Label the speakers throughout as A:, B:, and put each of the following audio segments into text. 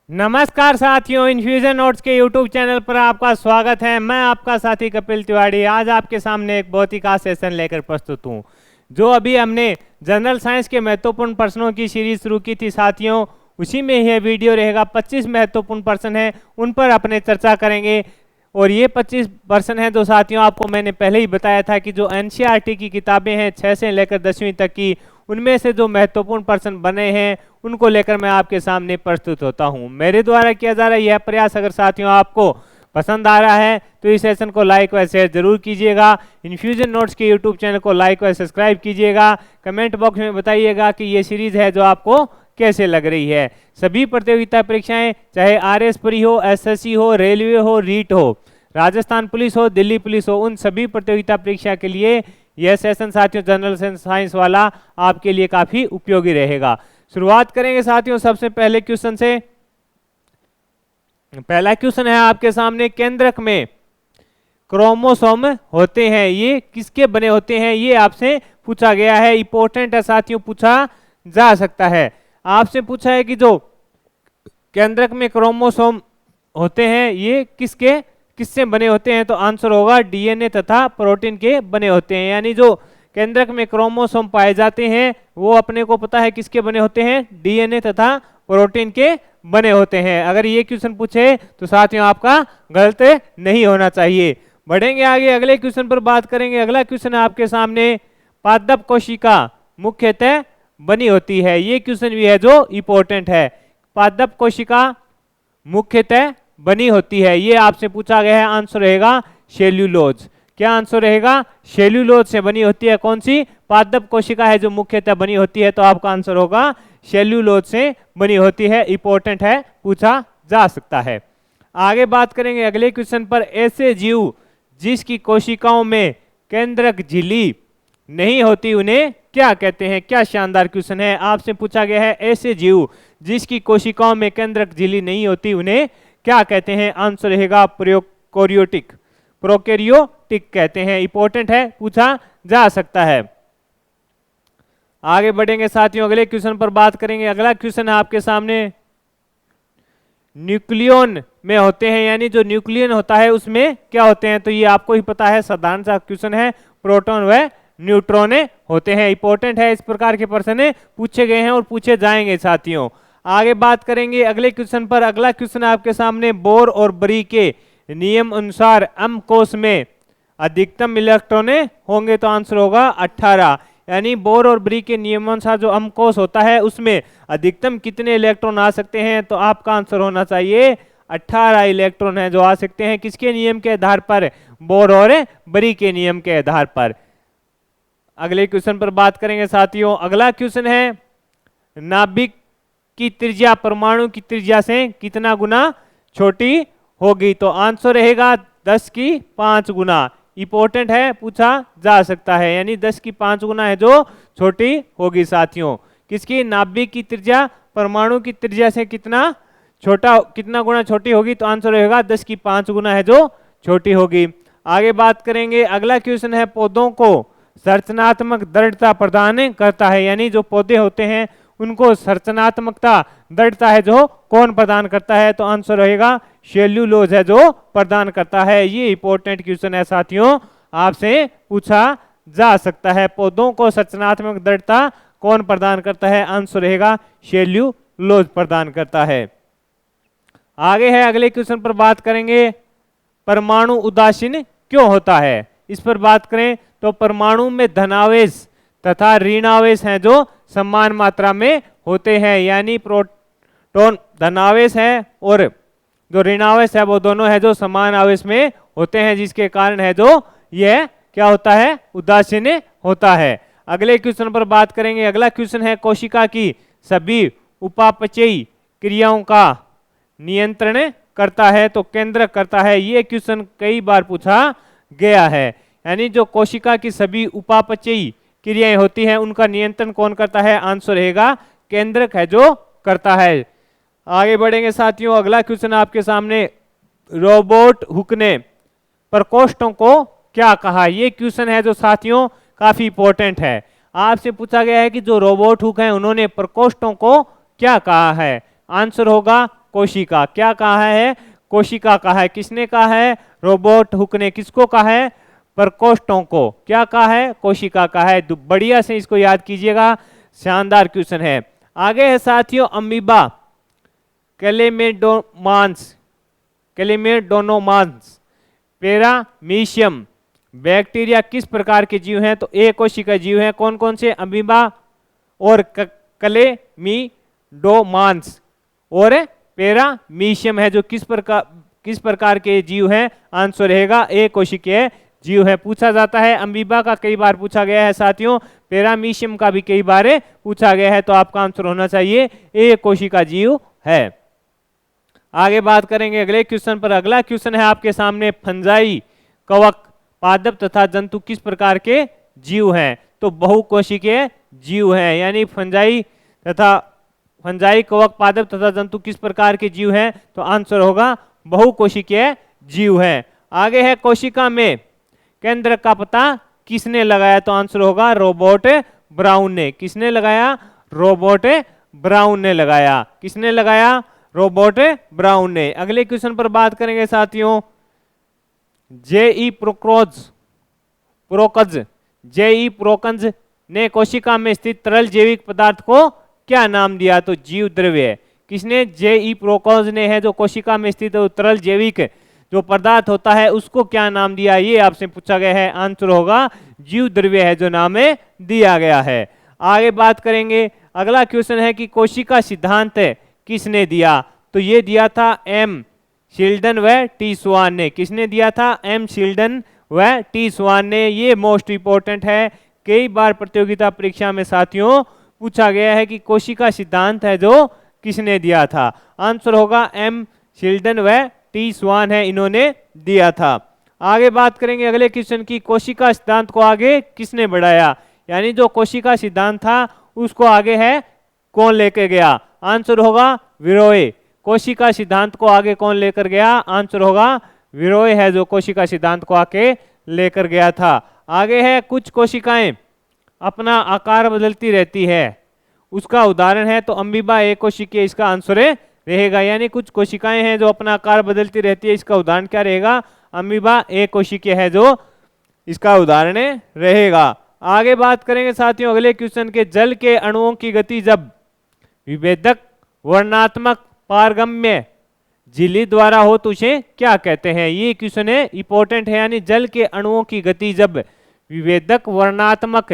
A: नमस्कार साथियों, infusion notes के यूट्यूब चैनल पर आपका स्वागत है। मैं आपका साथी कपिल तिवारी आज आपके सामने एक बहुत ही खास सेशन लेकर प्रस्तुत हूँ। जो अभी हमने जनरल साइंस के महत्वपूर्ण प्रश्नों की सीरीज शुरू की थी साथियों, उसी में यह वीडियो रहेगा। 25 महत्वपूर्ण प्रश्न हैं, उन पर अपने चर्चा करेंगे। और ये 25 प्रश्न हैं जो साथियों आपको मैंने पहले ही बताया था कि जो एनसीईआरटी की किताबें हैं 6 से लेकर 10वीं तक की, उनमें से जो महत्वपूर्ण प्रश्न बने हैं उनको लेकर मैं आपके सामने प्रस्तुत होता हूं। मेरे द्वारा किया जा रहा यह प्रयास अगर साथियों आपको पसंद आ रहा है तो इस सेशन को लाइक व शेयर जरूर कीजिएगा। इन्फ्यूजन नोट्स के यूट्यूब चैनल को लाइक व सब्सक्राइब कीजिएगा। कमेंट बॉक्स में बताइएगा कि ये सीरीज है जो आपको कैसे लग रही है। सभी प्रतियोगिता परीक्षाएं, चाहे RS प्री हो, SSC हो, रेलवे हो, रीट हो, राजस्थान पुलिस हो, दिल्ली पुलिस हो, उन सभी प्रतियोगिता परीक्षा के लिए यह सेशन साथियों जनरल साइंस वाला आपके लिए काफी उपयोगी रहेगा। शुरुआत करेंगे साथियों सबसे पहले क्वेश्चन से। पहला क्वेश्चन है आपके सामने, केंद्रक में क्रोमोसोम होते हैं, ये किसके बने होते हैं? ये आपसे पूछा गया है। इंपॉर्टेंट है साथियों, पूछा जा सकता है। आपसे पूछा है कि जो केंद्रक में क्रोमोसोम होते हैं ये किससे बने होते हैं? तो आंसर होगा DNA तथा प्रोटीन के बने होते हैं। यानी जो केंद्रक में क्रोमोसोम पाए जाते हैं वो अपने को पता है किसके बने होते हैं? DNA तथा प्रोटीन के बने होते हैं। अगर ये क्वेश्चन पूछे तो साथियों आपका गलत नहीं होना चाहिए। बढ़ेंगे आगे, अगले क्वेश्चन पर बात करेंगे। अगला क्वेश्चन आपके सामने, पादप कोशिका मुख्यतः बनी होती है, ये क्वेश्चन भी है जो इंपॉर्टेंट है। पादप कोशिका मुख्यतः बनी होती है, ये आपसे पूछा गया है। आंसर रहेगा सेल्यूलोज। क्या आंसर रहेगा? सेल्यूलोज से बनी होती है। कौन सी पादप कोशिका है जो मुख्यतः बनी होती है? तो आपका आंसर होगा सेल्यूलोज से बनी होती है। इंपॉर्टेंट है, पूछा जा सकता है। आगे बात करेंगे अगले क्वेश्चन पर, ऐसे जीव जिसकी कोशिकाओं में केंद्रक झिल्ली नहीं होती उन्हें क्या कहते हैं? क्या शानदार क्वेश्चन है। आपसे पूछा गया है ऐसे जीव जिसकी कोशिकाओं में केंद्रक झिल्ली नहीं होती उन्हें क्या कहते हैं? आंसर रहेगा प्रोकैरियोटिक कहते हैं। इंपॉर्टेंट है, पूछा जा सकता है। आगे बढ़ेंगे साथियों, अगले क्वेश्चन पर बात करेंगे। अगला क्वेश्चन है आपके सामने, न्यूक्लियन में होते हैं, यानी जो न्यूक्लियन होता है उसमें क्या होते हैं? तो ये आपको ही पता है, साधारण सा क्वेश्चन है। प्रोटॉन व न्यूट्रॉन होते हैं। इंपॉर्टेंट है, इस प्रकार के प्रश्न पूछे गए हैं और पूछे जाएंगे साथियों। आगे बात करेंगे अगले क्वेश्चन पर। अगला क्वेश्चन आपके सामने, बोर और बरी के नियम अनुसार M कोश में अधिकतम इलेक्ट्रॉन होंगे? तो आंसर होगा 18। यानी बोर और बरी के नियमानुसार जो M कोश होता है उसमें अधिकतम कितने इलेक्ट्रॉन आ सकते हैं? तो आपका आंसर होना चाहिए 18 इलेक्ट्रॉन है जो आ सकते हैं। किसके नियम के आधार पर? बोर और बरी के नियम के आधार पर। अगले क्वेश्चन पर बात करेंगे साथियों। अगला क्वेश्चन है, नाभिक की त्रिज्या परमाणु की त्रिज्या से कितना गुना छोटी होगी? तो आंसर रहेगा 10 की 5 गुना। इंपॉर्टेंट है, पूछा जा सकता है। यानी 10 की 5 गुना है जो छोटी होगी साथियों। किसकी? नाभिक की त्रिज्या परमाणु की त्रिज्या से कितना गुना छोटी होगी? तो आंसर रहेगा 10 की 5 गुना है जो छोटी होगी। आगे बात करेंगे। अगला क्वेश्चन है, पौधों को संरचनात्मक दृढ़ता प्रदान करता है, यानी जो पौधे होते हैं उनको संरचनात्मकता दृढ़ता है जो कौन प्रदान करता है? तो आंसर रहेगा सेल्यूलोज है जो प्रदान करता है। ये इंपॉर्टेंट क्वेश्चन है साथियों, आपसे पूछा जा सकता है। पौधों को संरचनात्मक दृढ़ता कौन प्रदान करता है? आंसर रहेगा सेल्यूलोज प्रदान करता है। आगे है, अगले क्वेश्चन पर बात करेंगे, परमाणु उदासीन क्यों होता है? इस पर बात करें तो परमाणु में धनावेश तथा ऋणावेश हैं जो समान मात्रा में होते हैं। यानी प्रोटॉन धनावेश है और जो ऋणावेश है वो दोनों है जो समान आवेश में होते हैं, जिसके कारण है जो यह क्या होता है? उदासीन होता है। अगले क्वेश्चन पर बात करेंगे। अगला क्वेश्चन है, कोशिका की सभी उपापचयी क्रियाओं का नियंत्रण करता है? तो केंद्रक करता है। ये क्वेश्चन कई बार पूछा गया है। यानी जो कोशिका की सभी उपापचयी क्रियाएं होती हैं उनका नियंत्रण कौन करता है? आंसर रहेगा केंद्रक है जो करता है। आगे बढ़ेंगे साथियों। अगला क्वेश्चन आपके सामने, रोबोट हुक ने प्रकोष्ठों को क्या कहा? ये क्वेश्चन है जो साथियों काफी इंपॉर्टेंट है। आपसे पूछा गया है कि जो रोबोट हुक है उन्होंने प्रकोष्ठों को क्या कहा है? आंसर होगा कोशिका। क्या कहा है? कोशिका कहा है। किसने कहा है? रॉबर्ट हुक ने। किसको कहा है? प्रकोष्ठों को। क्या कहा है? कोशिका कहा है। बढ़िया से इसको याद कीजिएगा, शानदार क्वेश्चन है। आगे है साथियों अमीबा, कैलेमेडोमांस, कैलेमेडोनोमांस, पैरामीशियम, बैक्टीरिया किस प्रकार के जीव हैं? तो एक कोशिका जीव हैं। कौन कौन से? अमीबा और कैलेमीडोमांस और पैरामीशियम है, जो किस प्रकार के जीव हैं? आंसर रहेगा एक कोशिकीय जीव है। पूछा जाता है, अमीबा का कई बार पूछा गया है साथियों, पैरामीशियम का भी कई बार पूछा गया है, तो आपका आंसर होना चाहिए एक कोशिका जीव है। आगे बात करेंगे अगले क्वेश्चन पर। अगला क्वेश्चन है आपके सामने, फंजाई, कवक, पादप तथा जंतु किस प्रकार के जीव हैं? तो बहुकोशिकीय जीव हैं, यानी फंजाई, कवक, पादप तथा जंतु किस प्रकार के जीव हैं? तो आंसर होगा बहुकोशिकीय जीव हैं। आगे है कोशिका में केंद्र का पता किसने लगाया? तो आंसर होगा रॉबर्ट ब्राउन ने। किसने लगाया? रॉबर्ट ब्राउन ने लगाया। किसने लगाया? रॉबर्ट ब्राउन ने। अगले क्वेश्चन पर बात करेंगे साथियों, जेई प्रोकंज ने कोशिका में स्थित तरल जैविक पदार्थ को क्या नाम दिया? तो जीव द्रव्य। किसने? जेई प्रोकंज ने है, जो कोशिका में स्थित तरल जैविक जो पदार्थ होता है उसको क्या नाम दिया? ये आपसे पूछा गया है। आंसर होगा जीव द्रव्य है जो नाम दिया गया है। आगे बात करेंगे, अगला क्वेश्चन है कि कोशिका सिद्धांत किसने दिया? तो ये दिया था एम शिल्डन व टी स्वान ने। किसने दिया था? एम शिल्डन व टी स्वान ने। ये मोस्ट इंपोर्टेंट है, कई बार प्रतियोगिता परीक्षा में साथियों पूछा गया है कि कोशिका सिद्धांत है जो किसने दिया था? आंसर होगा एम शिल्डन व टी स्वान है, इन्होंने दिया था। आगे बात करेंगे अगले क्वेश्चन की, कोशिका सिद्धांत को आगे किसने बढ़ाया? यानी जो कोशिका सिद्धांत था उसको आगे है कौन लेकर गया? आंसर होगा विरोय। कोशिका सिद्धांत को आगे कौन लेकर गया? आंसर होगा विरोय है जो कोशिका सिद्धांत को आके लेकर गया था। आगे है कुछ कोशिकाएं अपना आकार बदलती रहती है, उसका उदाहरण है तो अमीबा एक कोशिकीय इसका आंसर रहेगा। यानी कुछ कोशिकाएं हैं जो अपना आकार बदलती रहती है, इसका उदाहरण क्या रहेगा? अमीबा एक कोशिकीय है जो इसका उदाहरण रहेगा। आगे बात करेंगे साथियों अगले क्वेश्चन के, जल के अणुओं की गति जब विभेदक, वर्णात्मक, पारगम्य, झिल्ली द्वारा हो तो उसे क्या कहते हैं? ये क्वेश्चन है इंपॉर्टेंट है। यानी जल के अणुओं की गति जब विभेदक, वर्णात्मक,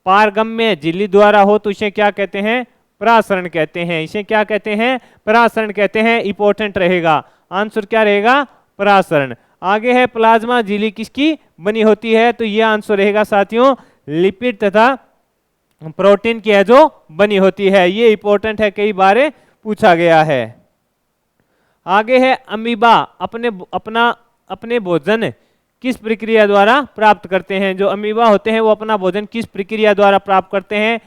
A: पारगम्य, झिल्ली द्वारा हो तो इसे क्या कहते हैं? परासरण कहते हैं। इसे क्या कहते हैं? परासरण कहते हैं। इंपॉर्टेंट रहेगा, आंसर क्या रहेगा? परासरण। आगे है प्लाज्मा झिल्ली किसकी बनी होती है? तो यह आंसर रहेगा साथियों लिपिड तथा प्रोटीन की है जो बनी होती है। ये इंपॉर्टेंट है, कई बार पूछा गया है। आगे है अमीबा अपने भोजन किस प्रक्रिया द्वारा प्राप्त करते हैं? जो अमीबा होते हैं वो अपना भोजन किस प्रक्रिया द्वारा प्राप्त करते हैं?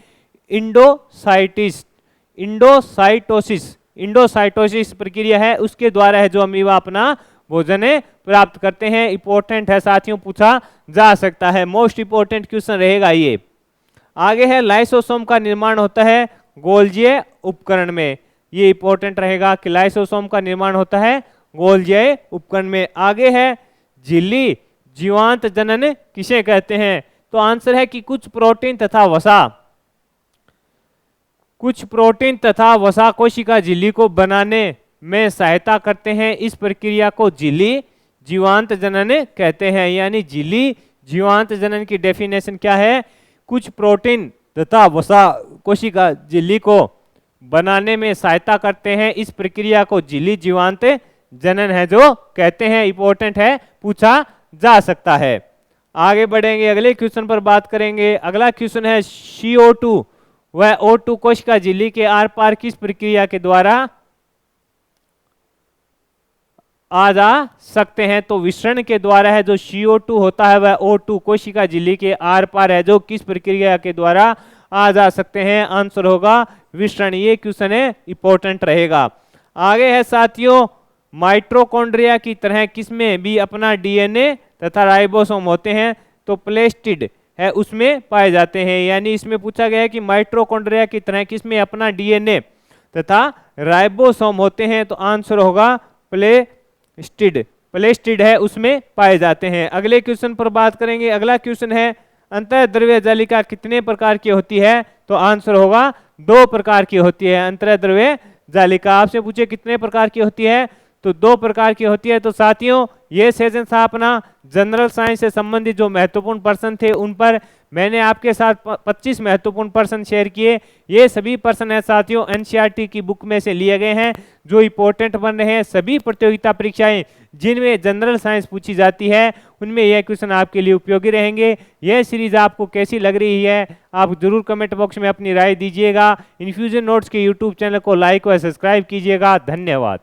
A: इंडोसाइटोसिस प्रक्रिया है, उसके द्वारा है जो अमीबा अपना भोजन प्राप्त करते हैं। इंपॉर्टेंट है साथियों, पूछा जा सकता है, मोस्ट इंपॉर्टेंट क्वेश्चन रहेगा ये। आगे है लाइसोसोम का निर्माण होता है गोल्जीय उपकरण में। ये इंपॉर्टेंट रहेगा कि लाइसोसोम का निर्माण होता है गोल्जीय उपकरण में। आगे है झिल्ली जीवांत जनन किसे कहते हैं? तो आंसर है कि कुछ प्रोटीन तथा वसा कोशिका झिल्ली को बनाने में सहायता करते हैं। इस प्रक्रिया को झिल्ली जीवांत जनन कहते हैं। यानी झिल्ली जीवांत जनन की डेफिनेशन क्या है? कुछ प्रोटीन तथा वसा कोशिका झिल्ली को बनाने में सहायता करते हैं, इस प्रक्रिया को झिल्ली जीवांत जनन है जो कहते हैं। इंपॉर्टेंट है, पूछा जा सकता है। आगे बढ़ेंगे अगले क्वेश्चन पर बात करेंगे। अगला क्वेश्चन है CO2 व O2 कोशिका झिल्ली के आर पार किस प्रक्रिया के द्वारा आ जा सकते हैं? तो विसरण के द्वारा है जो CO2 होता है वह O2 कोशिका झिल्ली के आर पार है जो किस प्रक्रिया के द्वारा आ जा सकते हैं? आंसर होगा विसरण। ये क्वेश्चन है इंपॉर्टेंट रहेगा। आगे है साथियों माइटोकॉन्ड्रिया की तरह किसमें भी अपना DNA तथा राइबोसोम होते हैं? तो प्लेस्टिड है उसमें पाए जाते हैं। यानी इसमें पूछा गया है कि माइटोकॉन्ड्रिया की तरह किसमें अपना DNA तथा राइबोसोम होते हैं तो आंसर होगा प्लेस्टिड। प्लेस्टिड है उसमें पाए जाते हैं। अगले क्वेश्चन पर बात करेंगे। अगला क्वेश्चन है अंतःद्रव्य जालिका कितने प्रकार की होती है, तो आंसर होगा 2 प्रकार की होती है अंतःद्रव्य जालिका। आपसे पूछे कितने प्रकार की होती है, तो 2 प्रकार की होती है। तो साथियों ये सेशन था अपना जनरल साइंस से संबंधित जो महत्वपूर्ण प्रश्न थे उन पर मैंने आपके साथ 25 महत्वपूर्ण प्रश्न शेयर किए। ये सभी प्रश्न है साथियों एनसीईआरटी की बुक में से लिए गए हैं जो इंपॉर्टेंट बन रहे हैं। सभी प्रतियोगिता परीक्षाएं जिनमें जनरल साइंस पूछी जाती है उनमें यह क्वेश्चन आपके लिए उपयोगी रहेंगे। यह सीरीज आपको कैसी लग रही है आप जरूर कमेंट बॉक्स में अपनी राय दीजिएगा। इन्फ्यूजन नोट्स के यूट्यूब चैनल को लाइक व सब्सक्राइब कीजिएगा। धन्यवाद।